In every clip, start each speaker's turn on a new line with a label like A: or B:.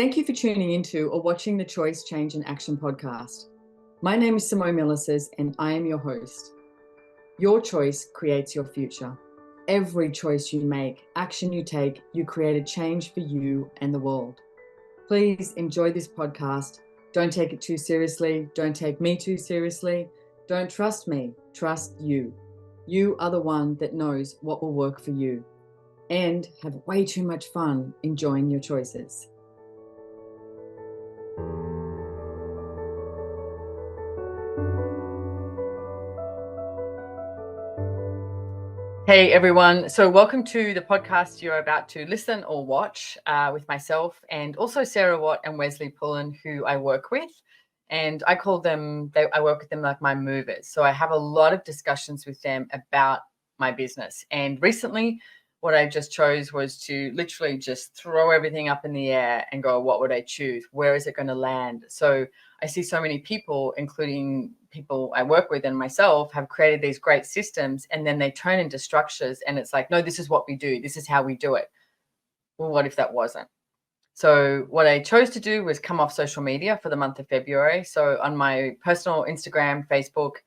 A: Thank you for tuning into or watching the Choice, Change and Action podcast. My name is Simone Milasas and I am your host. Your choice creates your future. Every choice you make, action you take, you create a change for you and the world. Please enjoy this podcast. Don't take it too seriously. Don't take me too seriously. Don't trust me. Trust you. You are the one that knows what will work for you. And have way too much fun enjoying your choices. Hey everyone, so welcome to the podcast you're about to listen or watch with myself and also Sarah Watt and Wesley Pullen, who I work with. And I call them, I work with them like my movers. So I have a lot of discussions with them about my business. And recently what I just chose was to literally just throw everything up in the air and go, what would I choose? Where is it going to land? So I see so many people, including people I work with and myself, have created these great systems and then they turn into structures and it's like, no, this is what we do. This is how we do it. Well, what if that wasn't? So what I chose to do was come off social media for the month of February. So on my personal Instagram, Facebook,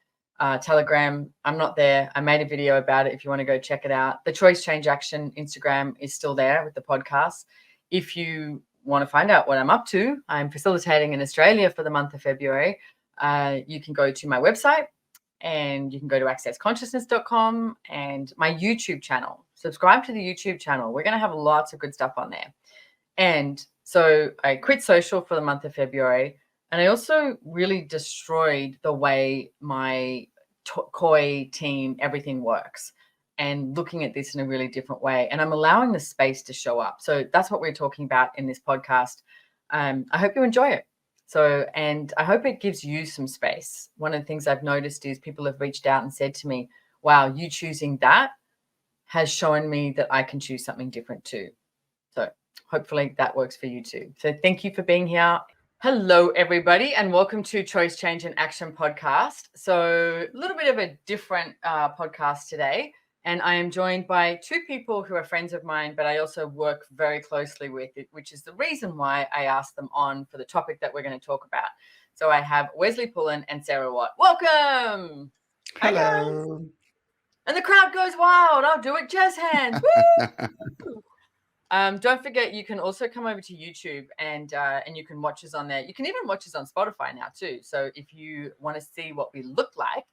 A: Telegram, I'm not there. I made a video about it if you want to go check it out. The Choice Change Action Instagram is still there with the podcast. If you want to find out what I'm up to, I'm facilitating in Australia for the month of February. You can go to my website and you can go to accessconsciousness.com and my YouTube channel. Subscribe to the YouTube channel. We're going to have lots of good stuff on there. And so I quit social for the month of February. And I also really destroyed the way my KOI team, everything works, and looking at this in a really different way. And I'm allowing the space to show up. So that's what we're talking about in this podcast. I hope you enjoy it. So, and I hope it gives you some space. One of the things I've noticed is people have reached out and said to me, wow, you choosing that has shown me that I can choose something different too. So hopefully that works for you too. So thank you for being here. Hello, everybody, and welcome to Choice, Change and Action podcast. So a little bit of a different podcast today. And I am joined by two people who are friends of mine, but I also work very closely with it, which is the reason why I asked them on for the topic that we're going to talk about. So I have Wesley Pullen and Sarah Watt. Welcome.
B: Hello.
A: Hi, guys. And the crowd goes wild. I'll do it. Jazz hands. Woo! Don't forget, you can also come over to YouTube and you can watch us on there. You can even watch us on Spotify now too. So if you want to see what we look like,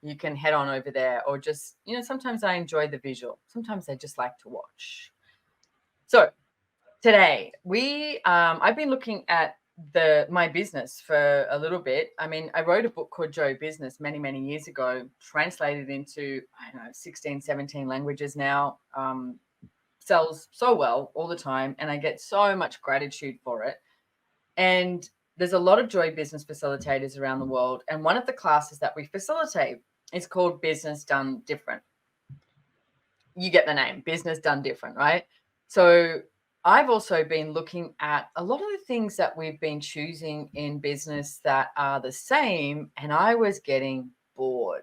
A: you can head on over there, or just, sometimes I enjoy the visual. Sometimes I just like to watch. So today I've been looking at my business for a little bit. I mean, I wrote a book called Joe Business many, many years ago, translated into, 16, 17 languages now. Sells so well all the time, and I get so much gratitude for it. And there's a lot of joy business facilitators around the world, and one of the classes that we facilitate is called Business Done Different. You get the name, Business Done Different, right? So I've also been looking at a lot of the things that we've been choosing in business that are the same, and I was getting bored.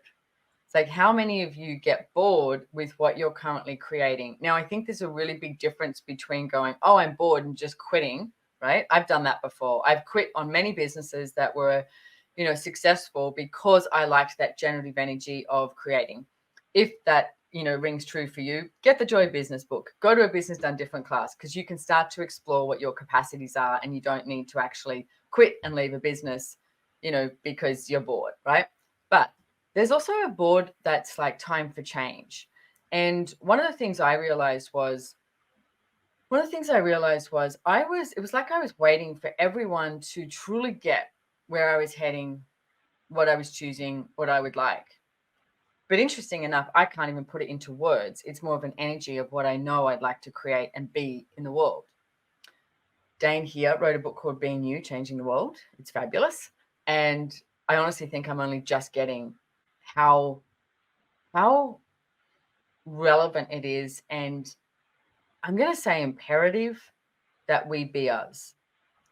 A: It's like, how many of you get bored with what you're currently creating? Now, I think there's a really big difference between going, oh, I'm bored, and just quitting, right? I've done that before. I've quit on many businesses that were, successful because I liked that generative energy of creating. If that, rings true for you, get the Joy Business book. Go to a Business Done Different class, because you can start to explore what your capacities are, and you don't need to actually quit and leave a business, because you're bored, right? But there's also a board that's like time for change. And one of the things I realized was, it was like I was waiting for everyone to truly get where I was heading, what I was choosing, what I would like. But interesting enough, I can't even put it into words. It's more of an energy of what I know I'd like to create and be in the world. Dane here wrote a book called Being You, Changing the World. It's fabulous. And I honestly think I'm only just getting how relevant it is, and I'm going to say imperative, that we be us,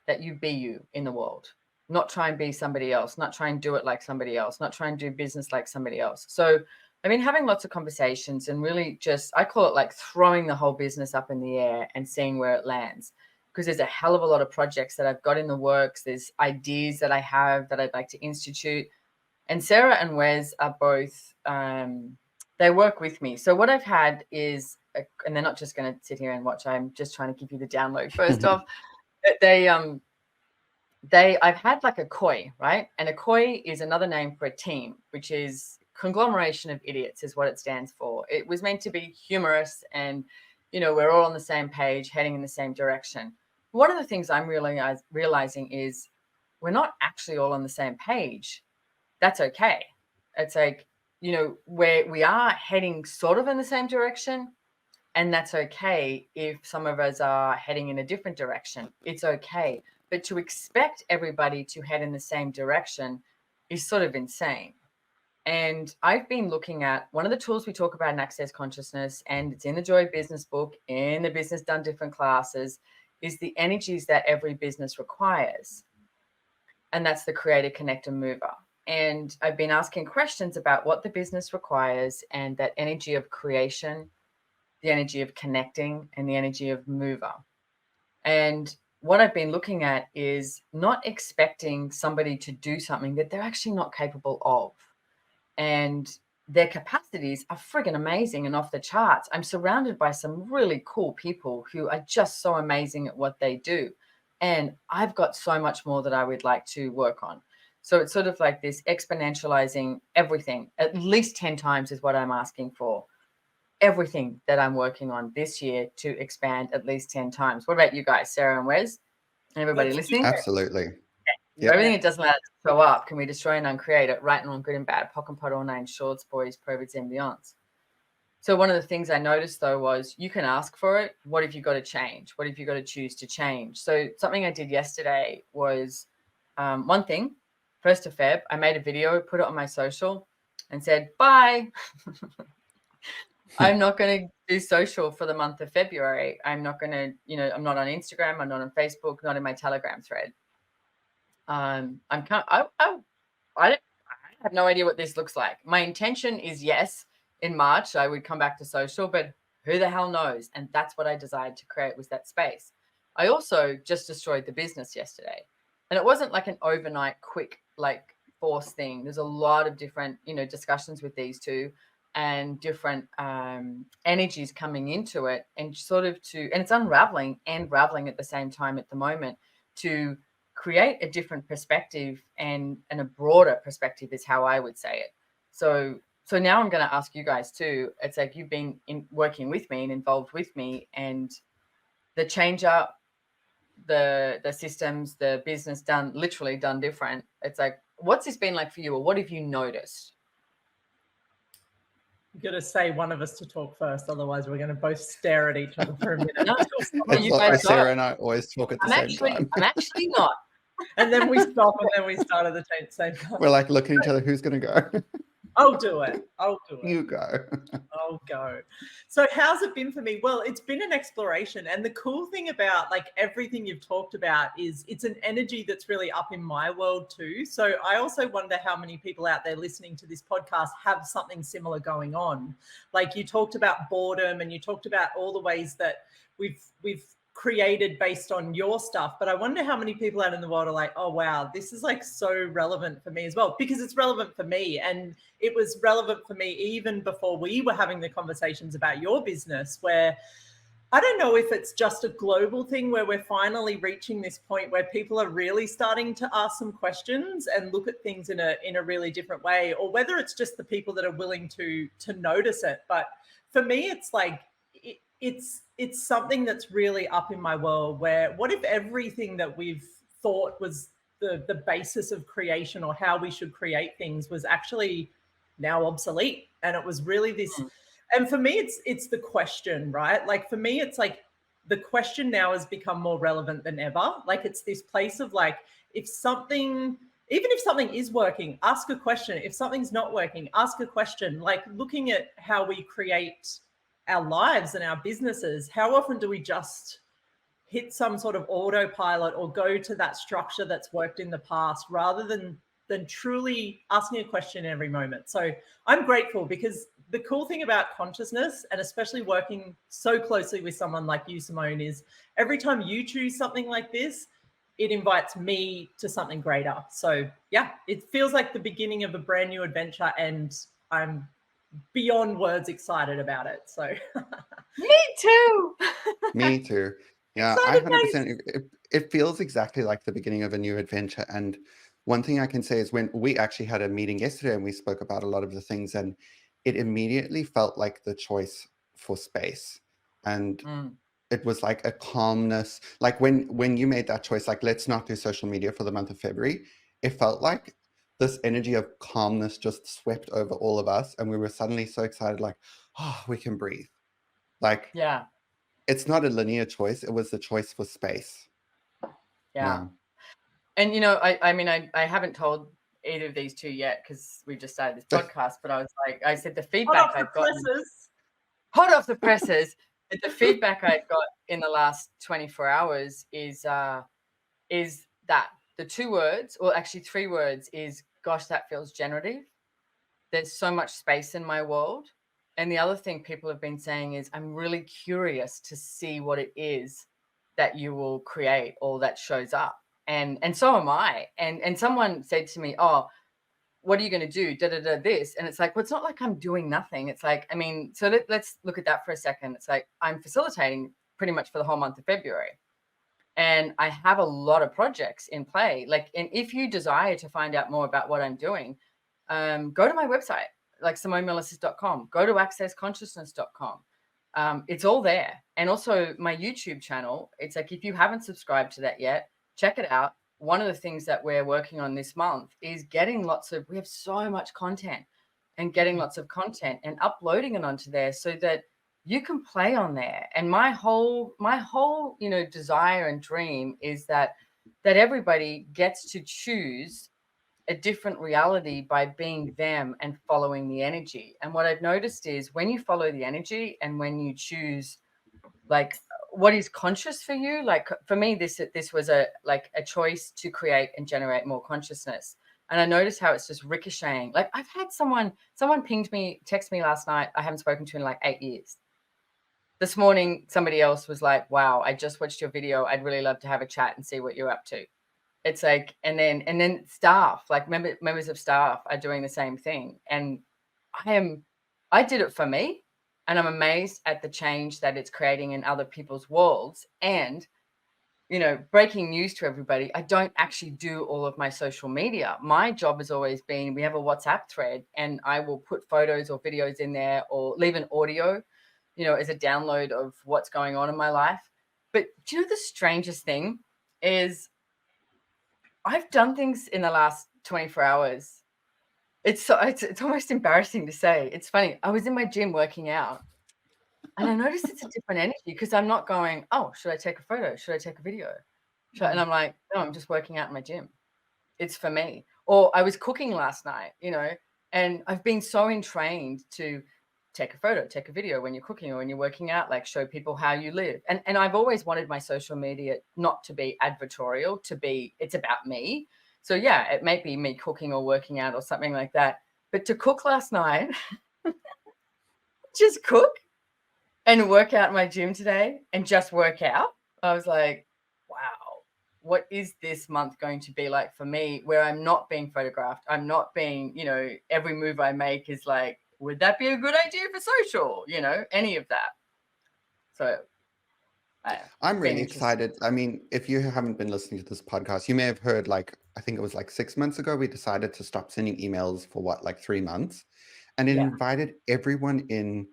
A: that you be you in the world, not try and be somebody else, not try and do it like somebody else, not try and do business like somebody else. So I've been having lots of conversations and really just, I call it like throwing the whole business up in the air and seeing where it lands. because there's a hell of a lot of projects that I've got in the works. There's ideas that I have that I'd like to institute. And Sarah and Wes are both, they work with me. So what I've had is, and they're not just going to sit here and watch, I'm just trying to give you the download first off. I've had like a koi, right? And a koi is another name for a team, which is conglomeration of idiots is what it stands for. It was meant to be humorous and, we're all on the same page, heading in the same direction. One of the things I'm realizing is we're not actually all on the same page. That's okay. It's like, we are heading sort of in the same direction, and that's okay if some of us are heading in a different direction. It's okay. But to expect everybody to head in the same direction is sort of insane. And I've been looking at one of the tools we talk about in Access Consciousness, and it's in the Joy Business book, in the Business Done Different classes, is the energies that every business requires. And that's the creator, connector, mover. And I've been asking questions about what the business requires and that energy of creation, the energy of connecting, and the energy of mover. And what I've been looking at is not expecting somebody to do something that they're actually not capable of. And their capacities are friggin' amazing and off the charts. I'm surrounded by some really cool people who are just so amazing at what they do. And I've got so much more that I would like to work on. So it's sort of like this exponentializing everything. At least 10 times is what I'm asking for. Everything that I'm working on this year to expand at least 10 times. What about you guys, Sarah and Wes? Everybody listening?
B: Absolutely.
A: Yep. Everything that doesn't allow it to show up, can we destroy and uncreate it? Right and wrong, good and bad, pock and pot, all nine shorts, boys, perverts, and beyonds. So one of the things I noticed, though, was you can ask for it. What have you got to change? What have you got to choose to change? So something I did yesterday was one thing, 1st of Feb, I made a video, put it on my social and said, bye. I'm not going to do social for the month of February. I'm not going to, I'm not on Instagram. I'm not on Facebook, not in my Telegram thread. I have no idea what this looks like. My intention is, yes, in March, I would come back to social, but who the hell knows? And that's what I desired to create, was that space. I also just destroyed the business yesterday. And it wasn't like an overnight quick, like force thing. There's a lot of different, discussions with these two and different energies coming into it, and sort of and it's unraveling and raveling at the same time at the moment, to create a different perspective and a broader perspective is how I would say it. So now I'm going to ask you guys too. It's like you've been working with me and involved with me, and the change up, the systems, the business literally done different. It's like, what's this been like for you, or what have you noticed?
C: You've got to say one of us to talk first, otherwise we're going to both stare at each other for a minute.
B: No, it's like Sarah and I always talk at the same time.
A: I'm actually not.
C: And then we stop, and then we start at the same time.
B: We're like looking at each other, who's going to go?
C: I'll do it.
B: You go.
C: I'll go. So how's it been for me? Well, it's been an exploration. And the cool thing about like everything you've talked about is it's an energy that's really up in my world too. So I also wonder how many people out there listening to this podcast have something similar going on. Like you talked about boredom, and you talked about all the ways that we've created based on your stuff, but I wonder how many people out in the world are like, oh wow, this is like so relevant for me as well, because it's relevant for me, and it was relevant for me even before we were having the conversations about your business, where I don't know if it's just a global thing where we're finally reaching this point where people are really starting to ask some questions and look at things in a really different way, or whether it's just the people that are willing to notice it. But for me, it's like it's something that's really up in my world, where what if everything that we've thought was the basis of creation, or how we should create things, was actually now obsolete? And it was really this, and for me, it's the question, right? Like for me, it's like the question now has become more relevant than ever. Like it's this place of like, even if something is working, ask a question. If something's not working, ask a question. Like looking at how we create our lives and our businesses, how often do we just hit some sort of autopilot or go to that structure that's worked in the past, rather than truly asking a question every moment? So I'm grateful, because the cool thing about consciousness, and especially working so closely with someone like you, Simone, is every time you choose something like this, it invites me to something greater. So yeah, it feels like the beginning of a brand new adventure, and I'm beyond words excited about it. So
A: me too.
B: Me too. Yeah, I
C: excited, guys.
B: 100%. It feels exactly like the beginning of a new adventure. And one thing I can say is when we actually had a meeting yesterday and we spoke about a lot of the things, and it immediately felt like the choice for space. And it was like a calmness. Like when you made that choice, like let's not do social media for the month of February, it felt like this energy of calmness just swept over all of us. And we were suddenly so excited, like, oh, we can breathe. Like,
A: Yeah.
B: it's not a linear choice. It was the choice for space.
A: Yeah. And, you know, I mean, I haven't told either of these two yet because we just started this podcast, but I was like, I said the feedback I've got. Hot off the presses. The feedback I've got in the last 24 hours is that the 2 words, or actually 3 words, is, gosh, that feels generative. There's so much space in my world. And the other thing people have been saying is, I'm really curious to see what it is that you will create or that shows up. And so am I. And someone said to me, oh, what are you going to do? This. And it's like, well, it's not like I'm doing nothing. It's like, I mean, so let's look at that for a second. It's like, I'm facilitating pretty much for the whole month of February. And I have a lot of projects in play. Like, and if you desire to find out more about what I'm doing, go to my website, like SimoneMilasas.com, go to accessconsciousness.com. It's all there. And also my YouTube channel. It's like, if you haven't subscribed to that yet, check it out. One of the things that we're working on this month is getting we have so much content, and getting lots of content and uploading it onto there so that you can play on there. And my whole, you know, desire and dream is that everybody gets to choose a different reality by being them and following the energy. And what I've noticed is when you follow the energy and when you choose like what is conscious for you, like for me, this was a choice to create and generate more consciousness. And I noticed how it's just ricocheting. Like I've had someone pinged me, text me last night. I haven't spoken to in like 8 years. This morning, somebody else was like, wow, I just watched your video. I'd really love to have a chat and see what you're up to. It's like, and then staff, like members of staff are doing the same thing. And I did it for me. And I'm amazed at the change that it's creating in other people's worlds. And, you know, breaking news to everybody, I don't actually do all of my social media. My job has always been, we have a WhatsApp thread and I will put photos or videos in there or leave an audio, you know, as a download of what's going on in my life. But do you know the strangest thing is I've done things in the last 24 hours. It's almost embarrassing to say. It's funny. I was in my gym working out and I noticed it's a different energy because I'm not going, oh, should I take a photo? Should I take a video? And I'm like, no, I'm just working out in my gym. It's for me. Or I was cooking last night, you know, and I've been so entrained to take a photo, take a video when you're cooking or when you're working out, like show people how you live. And I've always wanted my social media not to be advertorial, it's about me. So yeah, it may be me cooking or working out or something like that. But to cook last night, just cook and work out in my gym today and just work out. I was like, wow, what is this month going to be like for me where I'm not being photographed? I'm not being, you know, every move I make is like, would that be a good idea for social? You know, any of that. So
B: I'm really excited. I mean, if you haven't been listening to this podcast, you may have heard, like, I think it was like 6 months ago, we decided to stop sending emails for like 3 months. And it invited everyone in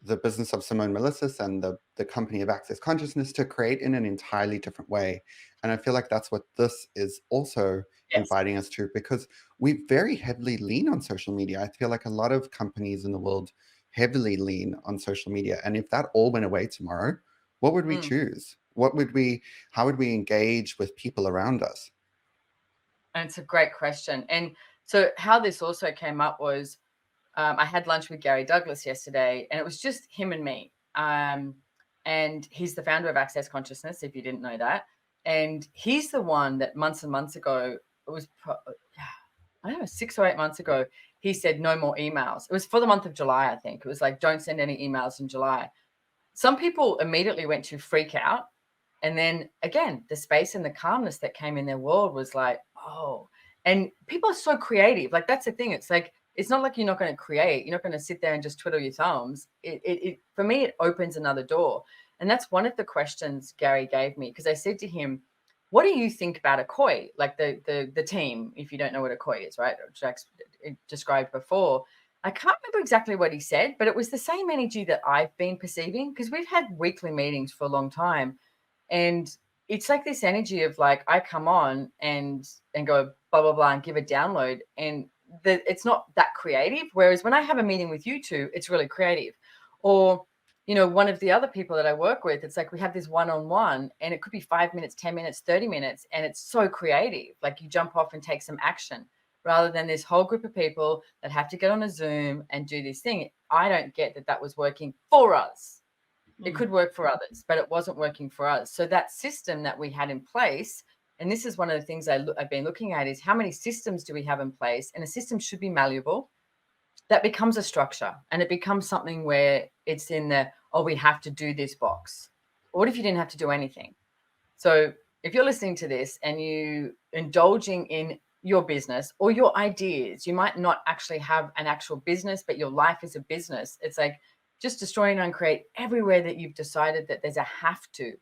B: the business of Simone Milasas and the company of Access Consciousness to create in an entirely different way. And I feel like that's what this is also inviting us to, because we very heavily lean on social media. I feel like a lot of companies in the world heavily lean on social media. And if that all went away tomorrow, what would we choose? How would we engage with people around us?
A: And it's a great question. And so how this also came up was, I had lunch with Gary Douglas yesterday, and it was just him and me. And he's the founder of Access Consciousness, if you didn't know that. And he's the one that months and months ago, it was, I don't know, 6 or 8 months ago, he said no more emails. It was for the month of July, I think. It was like, don't send any emails in July. Some people immediately went to freak out. And then again, the space and the calmness that came in their world was like, oh, and people are so creative. Like, that's the thing. It's like, it's not like you're not going to create. You're not going to sit there and just twiddle your thumbs. It for me, it opens another door. And that's one of the questions Gary gave me, because I said to him, what do you think about a koi? Like the team, if you don't know what a koi is, right? Jack's described before. I can't remember exactly what he said, but it was the same energy that I've been perceiving, because we've had weekly meetings for a long time. And it's like this energy of like, I come on and go blah, blah, blah, and give a download. And it's not that creative. Whereas when I have a meeting with you two, it's really creative. Or, you know, one of the other people that I work with, it's like we have this one-on-one, and it could be 5 minutes, 10 minutes, 30 minutes. And it's so creative. Like, you jump off and take some action, rather than this whole group of people that have to get on a Zoom and do this thing. I don't get that was working for us. It could work for others, but it wasn't working for us. So that system that we had in place, and this is one of the things I've been looking at, is how many systems do we have in place? And a system should be malleable. That becomes a structure, and it becomes something where it's in the, oh, we have to do this box. What if you didn't have to do anything? So if you're listening to this and you indulging in your business or your ideas, you might not actually have an actual business, but your life is a business. It's like, just destroy and uncreate everywhere that you've decided that there's a have to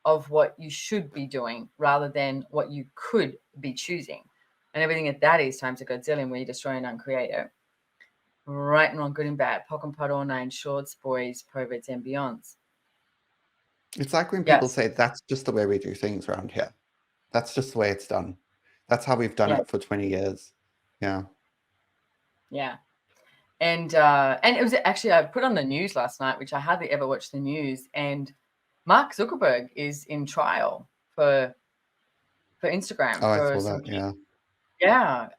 A: of what you should be doing rather than what you could be choosing. And everything at that is times a godzillion, where you destroy and uncreate it. Right and wrong, good and bad, pock and pot, all nine shorts, boys, perverts, and beyonds.
B: It's like when people say that's just the way we do things around here. That's just the way it's done. That's how we've done it for 20 years. Yeah.
A: Yeah. And it was actually, I put on the news last night, which I hardly ever watch the news, and Mark Zuckerberg is in trial for Instagram.
B: Oh, I saw that, yeah.
A: Yeah,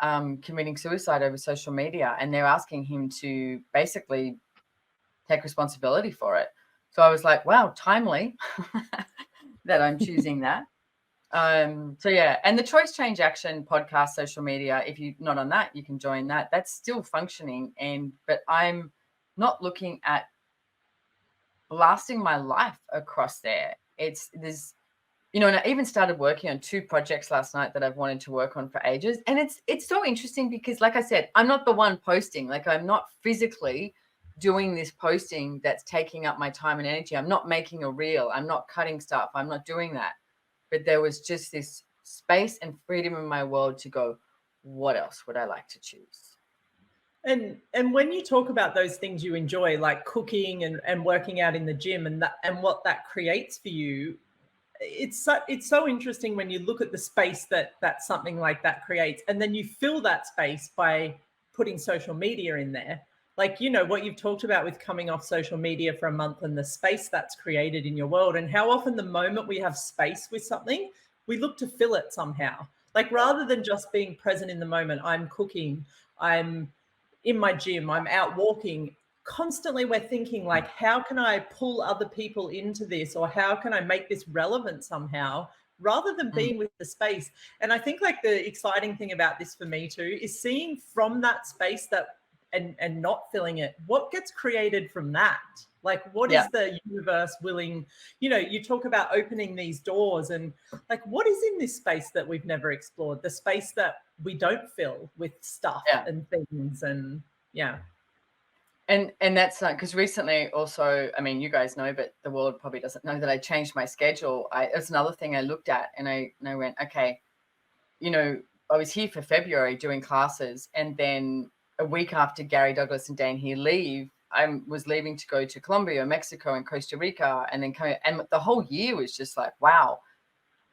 A: committing suicide over social media, and they're asking him to basically take responsibility for it. So I was like, wow, timely that I'm choosing that. So yeah, and the Choice Change Action podcast, social media, if you're not on that, you can join that. That's still functioning, but I'm not looking at blasting my life across there. There's, you know, and I even started working on 2 projects last night that I've wanted to work on for ages. And it's so interesting because, like I said, I'm not the one posting. Like, I'm not physically doing this posting that's taking up my time and energy. I'm not making a reel. I'm not cutting stuff. I'm not doing that. But there was just this space and freedom in my world to go, what else would I like to choose?
C: And when you talk about those things you enjoy, like cooking and working out in the gym, and what that creates for you, it's so interesting when you look at the space that something like that creates, and then you fill that space by putting social media in there. Like, you know, what you've talked about with coming off social media for a month and the space that's created in your world, and how often the moment we have space with something, we look to fill it somehow. Like, rather than just being present in the moment, I'm cooking, I'm in my gym, I'm out walking, constantly we're thinking like, how can I pull other people into this, or how can I make this relevant somehow, rather than being with the space. And I think like the exciting thing about this for me too is seeing from that space that and not filling it, what gets created from that. Like, what is the universe willing, you know, you talk about opening these doors, and like, what is in this space that we've never explored, the space that we don't fill with stuff and things. And and
A: that's because recently also, I mean, you guys know, but the world probably doesn't know that I changed my schedule. It's another thing I looked at, and I went, okay, you know, I was here for February doing classes, and then a week after Gary Douglas and Dane here leave, I was leaving to go to Colombia, Mexico, and Costa Rica, and then coming, and the whole year was just like, wow.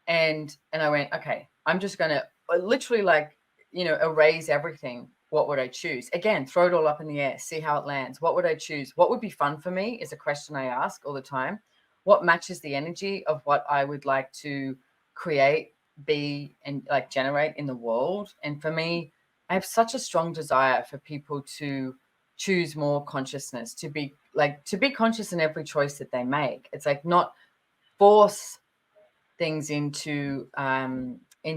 A: And I went, okay, I'm just going to literally, like, you know, erase everything. What would I choose? Again, throw it all up in the air, see how it lands. What would I choose? What would be fun for me is a question I ask all the time. What matches the energy of what I would like to create, be, and like generate in the world? And for me, I have such a strong desire for people to choose more consciousness, to be conscious in every choice that they make. It's like not force things into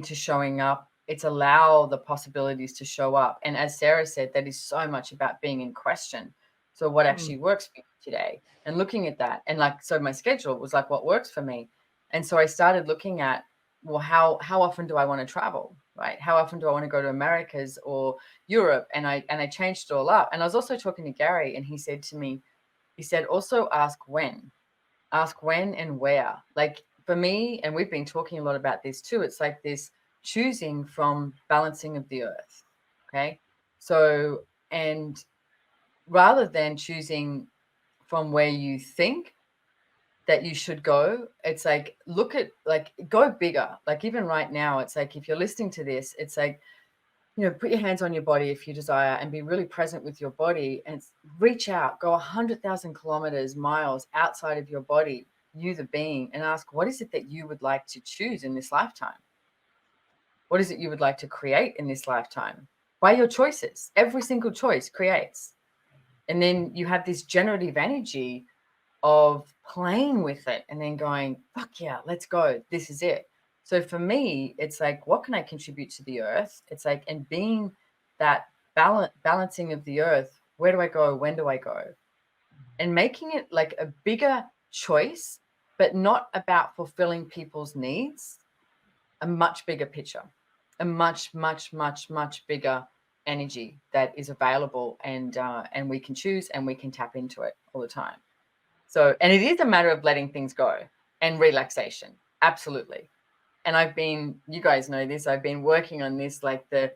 A: showing up it's allow the possibilities to show up. And as Sarah said, that is so much about being in question. So what actually works for you today, and looking at that, and like, so my schedule was like, what works for me. And so I started looking at, well, how often do I want to travel, right? How often do I want to go to Americas or Europe? And I changed it all up. And I was also talking to Gary, and he said to me, he said, also ask when and where. Like for me, and we've been talking a lot about this too, it's like this choosing from balancing of the earth. Okay. So, and rather than choosing from where you think that you should go, it's like, look at, like, go bigger. Like even right now, it's like, if you're listening to this, it's like, you know, put your hands on your body if you desire, and be really present with your body, and reach out, go 100,000 kilometers, miles outside of your body, you the being, and ask, what is it that you would like to choose in this lifetime? What is it you would like to create in this lifetime? By your choices. Every single choice creates. And then you have this generative energy of playing with it and then going, fuck yeah, let's go. This is it. So for me, it's like, what can I contribute to the earth? It's like, and being that balancing of the earth, where do I go? When do I go? And making it like a bigger choice, but not about fulfilling people's needs, a much bigger picture, a much, much, much, much bigger energy that is available, and we can choose and we can tap into it all the time. So, and it is a matter of letting things go and relaxation. Absolutely. And I've been, you guys know this, I've been working on this, like the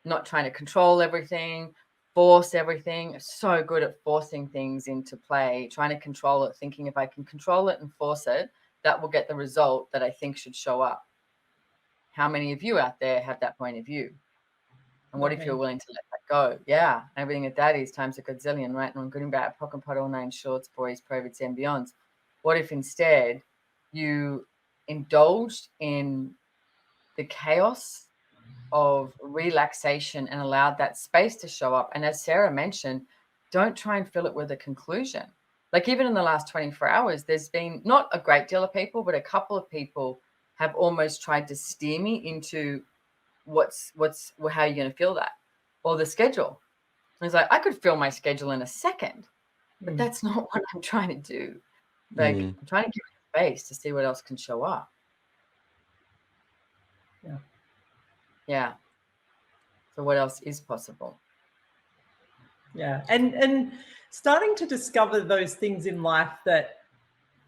A: not trying to control everything, force everything. So good at forcing things into play, trying to control it, thinking if I can control it and force it, that will get the result that I think should show up. How many of you out there have that point of view? And what if you're willing to let that go? Yeah. Everything at that is times a gazillion, right? And I'm good and bad, pock and pot, all nine shorts, boys, provids, and beyonds. What if instead you indulged in the chaos of relaxation and allowed that space to show up? And as Sarah mentioned, don't try and fill it with a conclusion. Like even in the last 24 hours, there's been not a great deal of people, but a couple of people have almost tried to steer me into how you're going to feel that, or the schedule. It's like, I could fill my schedule in a second, but that's not what I'm trying to do. Like I'm trying to give it space to see what else can show up. Yeah. So what else is possible?
C: Yeah. And starting to discover those things in life that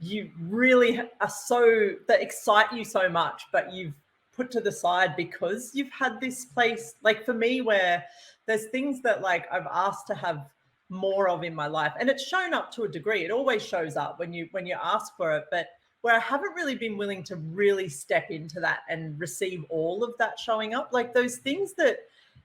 C: you really are that excite you so much, but you've put to the side because you've had this place, like for me, where there's things that like I've asked to have more of in my life, and it's shown up to a degree. It always shows up when you ask for it, but where I haven't really been willing to really step into that and receive all of that showing up, like those things that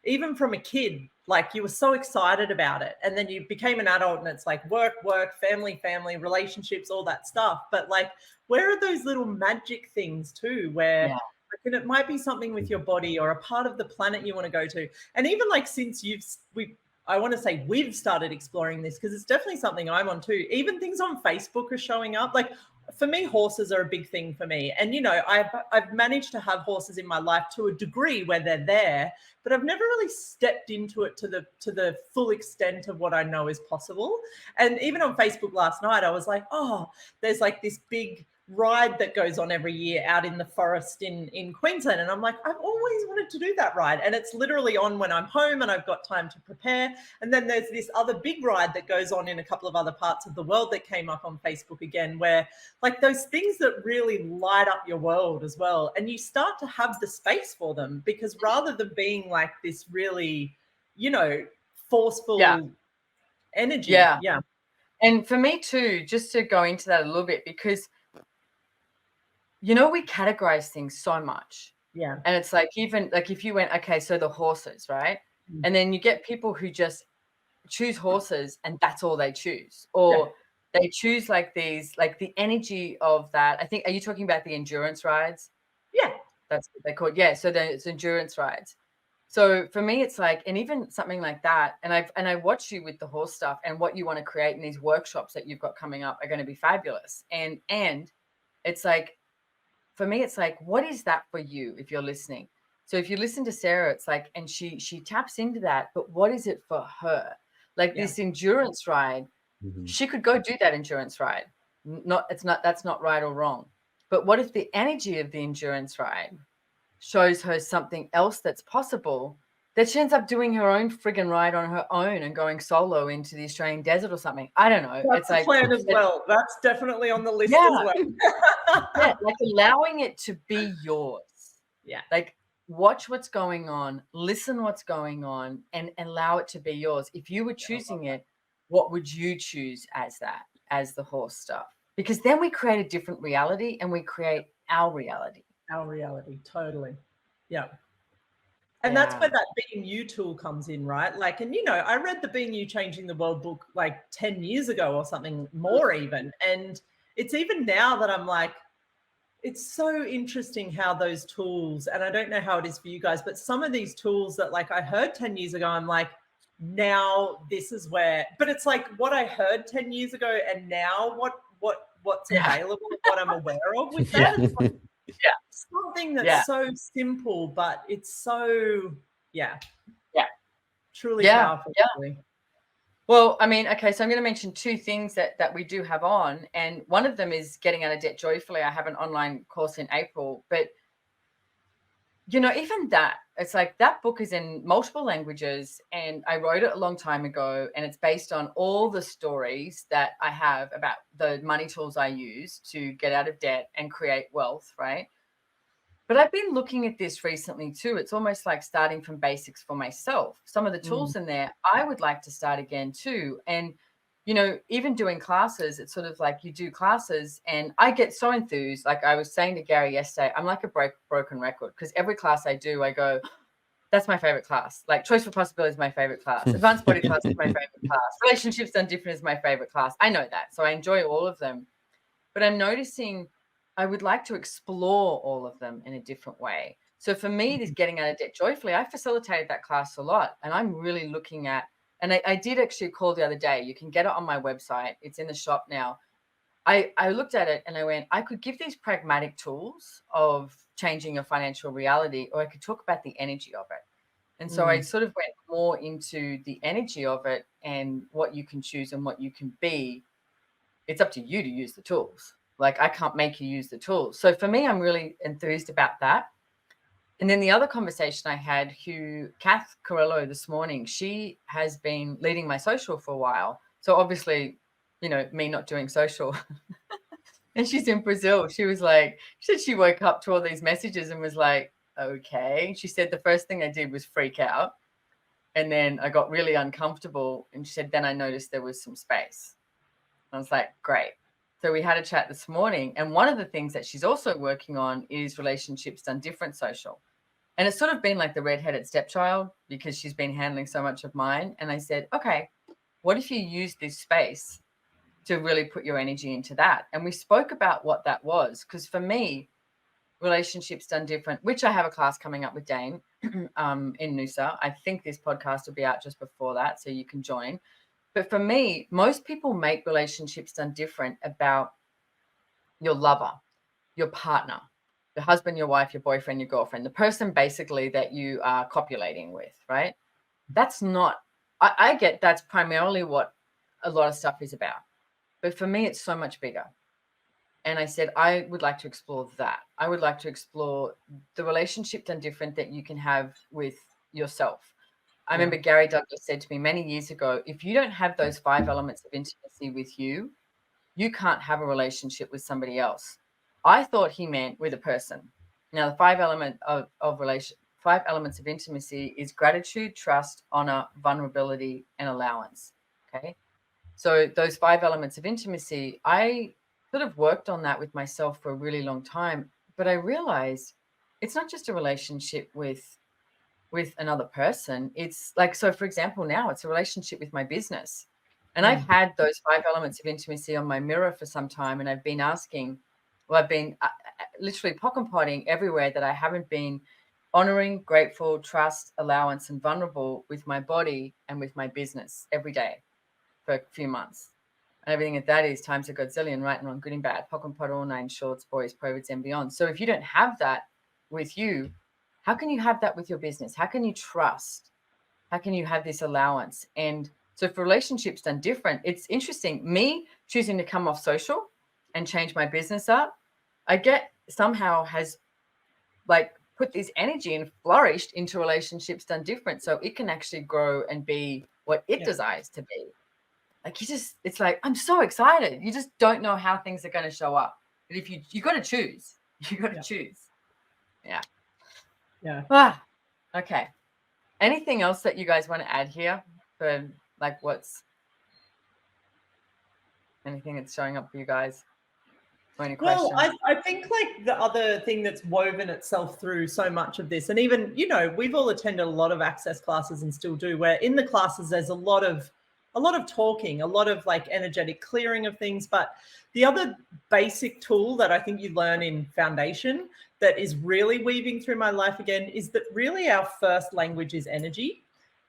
C: even from a kid, like you were so excited about it, and then you became an adult and it's like work, family, relationships, all that stuff. But like, where are those little magic things too, where and it might be something with your body or a part of the planet you want to go to? And even like since I want to say we've started exploring this, because it's definitely something I'm on too. Even things on Facebook are showing up. Like for me, horses are a big thing for me. And, you know, I've managed to have horses in my life to a degree where they're there, but I've never really stepped into it to the full extent of what I know is possible. And even on Facebook last night, I was like, oh, there's like this big ride that goes on every year out in the forest in Queensland. And I'm like, I've always wanted to do that ride. And it's literally on when I'm home and I've got time to prepare. And then there's this other big ride that goes on in a couple of other parts of the world that came up on Facebook again, where like those things that really light up your world as well. And you start to have the space for them, because rather than being like this really, you know, forceful energy. Yeah.
A: And for me too, just to go into that a little bit, because you know, we categorize things so much.
C: Yeah.
A: And it's like, even like if you went, okay, so the horses, right? And then you get people who just choose horses and that's all they choose. Or they choose like these, like the energy of that. I think, are you talking about the endurance rides?
C: Yeah.
A: That's what they're called. Yeah. So it's endurance rides. So for me, it's like, and even something like that, and I watch you with the horse stuff, and what you want to create in these workshops that you've got coming up are going to be fabulous. And it's like, for me, it's like, what is that for you if you're listening? So if you listen to Sarah, it's like, and she taps into that, but what is it for her? Like this endurance ride, she could go do that endurance ride. That's not right or wrong. But what if the energy of the endurance ride shows her something else that's possible, that she ends up doing her own friggin' ride on her own and going solo into the Australian desert or something? I don't know.
C: That's the plan as well. That's definitely on the list as well.
A: Yeah, like allowing it to be yours.
C: Yeah.
A: Like watch what's going on, listen what's going on, and allow it to be yours. If you were choosing it, what would you choose as the horse stuff? Because then we create a different reality and we create our reality.
C: Our reality, totally. Yeah. And that's where that Being You tool comes in, right? Like, and I read the Being You Changing the World book like 10 years ago or something more even. And it's even now that I'm like, it's so interesting how those tools, and I don't know how it is for you guys, but some of these tools that like I heard 10 years ago, I'm like, now this is where, but it's like what I heard 10 years ago and now what's available, what I'm aware of with that. It's like, something that's so simple, but it's so truly powerful.
A: Well, I mean, okay, so I'm going to mention two things that we do have on, and one of them is Getting Out of Debt Joyfully. I have an online course in April, but even that, it's like that book is in multiple languages, and I wrote it a long time ago, and it's based on all the stories that I have about the money tools I use to get out of debt and create wealth, right? But I've been looking at this recently too. It's almost like starting from basics for myself. Some of the tools in there, I would like to start again too. And, even doing classes, it's sort of like you do classes and I get so enthused. Like I was saying to Gary yesterday, I'm like a broken record because every class I do, I go, that's my favorite class. Like Choice for Possibility is my favorite class. Advanced Body Class is my favorite class. Relationships Done Different is my favorite class. I know that. So I enjoy all of them. But I'm noticing I would like to explore all of them in a different way. So for me, this Getting Out of Debt Joyfully, I facilitated that class a lot. And I'm really looking at, and I did actually call the other day. You can get it on my website. It's in the shop now. I looked at it and I went, I could give these pragmatic tools of changing your financial reality, or I could talk about the energy of it. And so I sort of went more into the energy of it and what you can choose and what you can be. It's up to you to use the tools. Like I can't make you use the tools. So for me, I'm really enthused about that. And then the other conversation I had, Kath Carello this morning, she has been leading my social for a while. So obviously, me not doing social. And she's in Brazil. She said she woke up to all these messages and was like, okay. She said the first thing I did was freak out. And then I got really uncomfortable. And she said, then I noticed there was some space. I was like, great. So we had a chat this morning. And one of the things that she's also working on is Relationships Done Different social. And it's sort of been like the redheaded stepchild because she's been handling so much of mine. And I said, okay, what if you use this space to really put your energy into that? And we spoke about what that was. Because for me, Relationships Done Different, which I have a class coming up with Dane in Noosa. I think this podcast will be out just before that, so you can join. But for me, most people make Relationships Done Different about your lover, your partner, your husband, your wife, your boyfriend, your girlfriend, the person basically that you are copulating with, right? That's not, I get that's primarily what a lot of stuff is about. But for me, it's so much bigger. And I said, I would like to explore that. I would like to explore the relationship done different that you can have with yourself. I remember Gary Douglas said to me many years ago, if you don't have those 5 elements of intimacy with you, you can't have a relationship with somebody else. I thought he meant with a person. Now, the 5 elements of intimacy is gratitude, trust, honor, vulnerability, and allowance. Okay. So those 5 elements of intimacy, I sort of worked on that with myself for a really long time, but I realized it's not just a relationship with another person. It's like, so for example, now it's a relationship with my business. And I've had those 5 elements of intimacy on my mirror for some time. And I've been I've been literally pock and potting everywhere that I haven't been honoring, grateful, trust, allowance, and vulnerable with my body and with my business every day for a few months. And everything that is times a godzillion, right and wrong, good and bad, pock and pot, all 9 shorts, boys, perverts, and beyond. So if you don't have that with you, how can you have that with your business? How can you trust? How can you have this allowance? And so for relationships done different, it's interesting. Me choosing to come off social and change my business up, I get somehow has like put this energy and flourished into relationships done different. So it can actually grow and be what it desires to be. Like it's like, I'm so excited. You just don't know how things are going to show up. But if you got to choose, you got to choose. Yeah.
C: Yeah.
A: Ah, okay. Anything else that you guys want to add here for like anything that's showing up for you guys? Or any questions?
C: Well, I think like the other thing that's woven itself through so much of this, and even, you know, we've all attended a lot of access classes and still do, where in the classes there's a lot of talking, a lot of like energetic clearing of things. But the other basic tool that I think you learn in foundation that is really weaving through my life again is that really our first language is energy.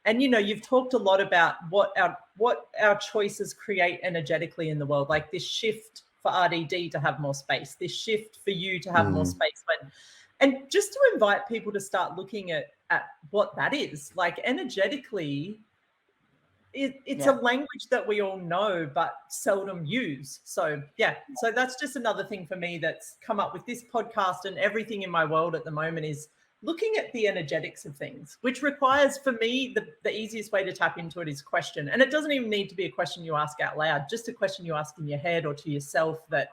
C: And, you know, you've talked a lot about what our choices create energetically in the world, like this shift for RDD to have more space, this shift for you to have more space. And just to invite people to start looking at what that is, like energetically, it's a language that we all know but seldom use. So so that's just another thing for me that's come up with this podcast, and everything in my world at the moment is looking at the energetics of things, which requires, for me, the easiest way to tap into it is question. And it doesn't even need to be a question you ask out loud, just a question you ask in your head or to yourself that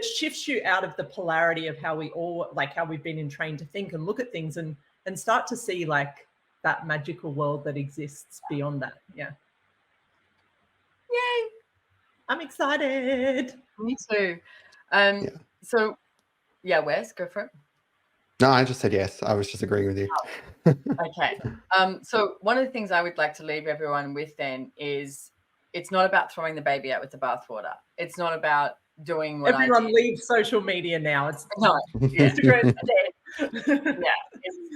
C: shifts you out of the polarity of how we've been trained to think and look at things, and start to see like that magical world that exists beyond that. Yeah. Yay. I'm excited.
A: Me too. So Wes, go for it.
B: No, I just said yes. I was just agreeing with you.
A: Okay. So one of the things I would like to leave everyone with then is it's not about throwing the baby out with the bathwater. It's not about doing what
C: everyone leaves social media now. It's
A: Instagram's dead.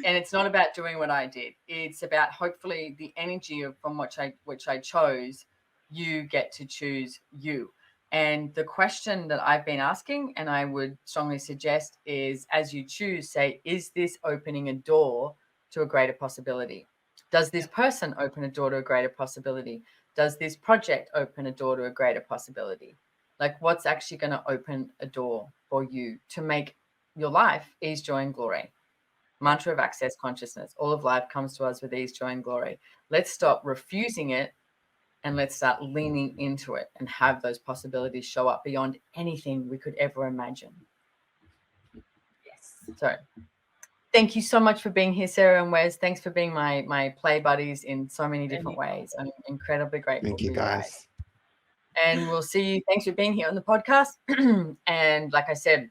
A: And it's not about doing what I did. It's about hopefully the energy from which I chose. You get to choose you. And the question that I've been asking, and I would strongly suggest, is as you choose, say, is this opening a door to a greater possibility? Does this person open a door to a greater possibility? Does this project open a door to a greater possibility? Like, what's actually going to open a door for you to make your life ease, joy, and glory? Mantra of access consciousness. All of life comes to us with ease, joy, and glory. Let's stop refusing it. And let's start leaning into it and have those possibilities show up beyond anything we could ever imagine. Yes. So thank you so much for being here, Sarah and Wes. Thanks for being my play buddies in so many different ways. I'm incredibly grateful.
B: Thank you, guys.
A: And we'll see you. Thanks for being here on the podcast. And like I said,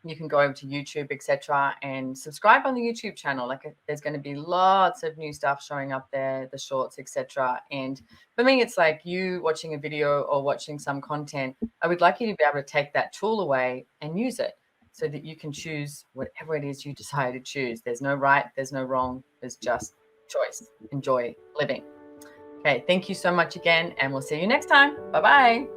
A: you can go over to YouTube, etc., and subscribe on the YouTube channel. Like, there's going to be lots of new stuff showing up there, the shorts, etc. And for me, it's like you watching a video or watching some content. I would like you to be able to take that tool away and use it so that you can choose whatever it is you decide to choose. There's no right, there's no wrong. There's just choice. Enjoy living. Okay, thank you so much again, and we'll see you next time. Bye-bye.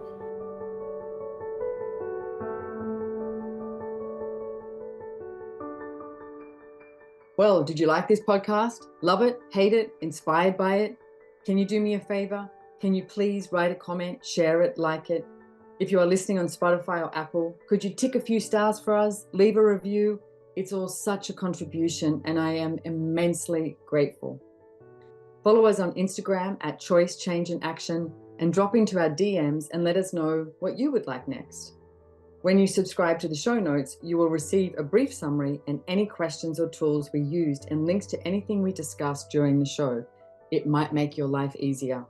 A: Well, did you like this podcast? Love it? Hate it? Inspired by it? Can you do me a favor? Can you please write a comment, share it, like it? If you are listening on Spotify or Apple, could you tick a few stars for us? Leave a review. It's all such a contribution, and I am immensely grateful. Follow us on Instagram at Choice, Change and Action, and drop into our DMs and let us know what you would like next. When you subscribe to the show notes, you will receive a brief summary and any questions or tools we used and links to anything we discussed during the show. It might make your life easier.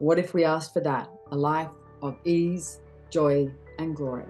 A: What if we asked for that? A life of ease, joy, and glory.